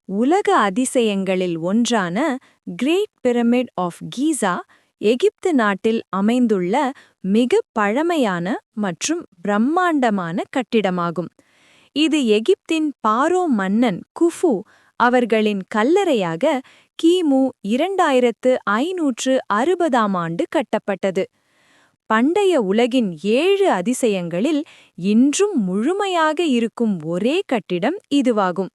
உலக அதிசயங்களில் ஒன்றான great pyramid of கீசா எகிப்து நாட்டில் அமைந்துள்ள மிக பழமையான மற்றும் பிரம்மாண்டமான கட்டிடமாகும். இது எகிப்தின் பாரோ மன்னன் குஃபு அவர்களின் கல்லறையாக கிமு 2560ஆம் ஆண்டு கட்டப்பட்டது. பண்டைய உலகின் 7 அதிசயங்களில் இன்றும் முழுமையாக இருக்கும் ஒரே கட்டிடம் இதுவாகும்.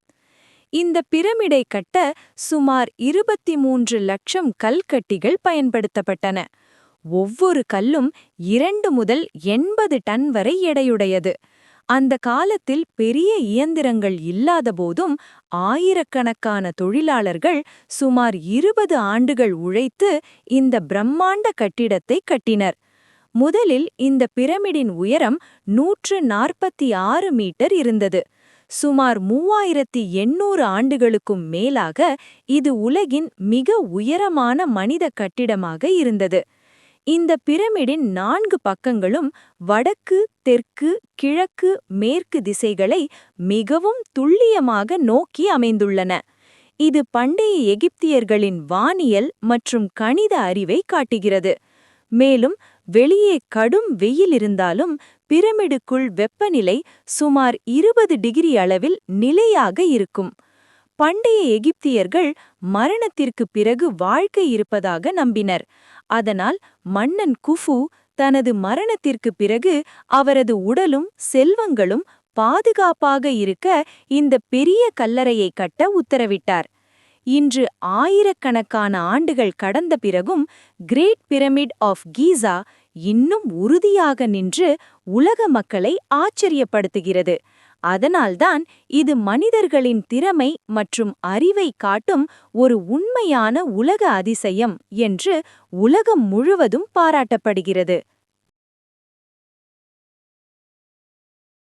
இந்த பிரமிடை கட்ட சுமார் 23 லட்சம் கல்கட்டிகள் பயன்படுத்தப்பட்டன. ஒவ்வொரு கல்லும் 2 முதல் 80 டன் வரை எடையுடையது. அந்த காலத்தில் பெரிய இயந்திரங்கள் இல்லாதபோதும் ஆயிரக்கணக்கான தொழிலாளர்கள் சுமார் 20 ஆண்டுகள் உழைத்து இந்த பிரம்மாண்ட கட்டிடத்தை கட்டினர். முதலில் இந்த பிரமிடின் உயரம் 146 மீட்டர் இருந்தது. சுமார் 3800 ஆண்டுகளுக்கும் மேலாக இது உலகின் மிக உயரமான மனித கட்டிடமாக இருந்தது. இந்த பிரமிடின் 4 பக்கங்களும் வடக்கு, தெற்கு, கிழக்கு, மேற்கு திசைகளை மிகவும் துல்லியமாக நோக்கி அமைந்துள்ளன. இது பண்டைய எகிப்தியர்களின் வானியல் மற்றும் கணித அறிவை காட்டுகிறது. மேலும் வெளியே கடும் வெயில் இருந்தாலும் பிரமிடுக்குள் வெப்பநிலை சுமார் 20 டிகிரி அளவில் நிலையாக இருக்கும். பண்டைய எகிப்தியர்கள் மரணத்திற்கு பிறகு வாழ்க்கை இருப்பதாக நம்பினர். அதனால் மன்னன் குஃபு தனது மரணத்திற்கு பிறகு அவரது உடலும் செல்வங்களும் பாதுகாப்பாக இருக்க இந்த பெரிய கல்லறையை கட்ட உத்தரவிட்டார். இன்று ஆயிரக்கணக்கான ஆண்டுகள் கடந்த பிறகும் கிரேட் பிரமிட் ஆஃப் கீசா இன்னும் உறுதியாக நின்று உலக மக்களை ஆச்சரியப்படுத்துகிறது. அதனால்தான் இது மனிதர்களின் திறமை மற்றும் அறிவை காட்டும் ஒரு உண்மையான உலக அதிசயம் என்று உலகம் முழுவதும் பாராட்டப்படுகிறது.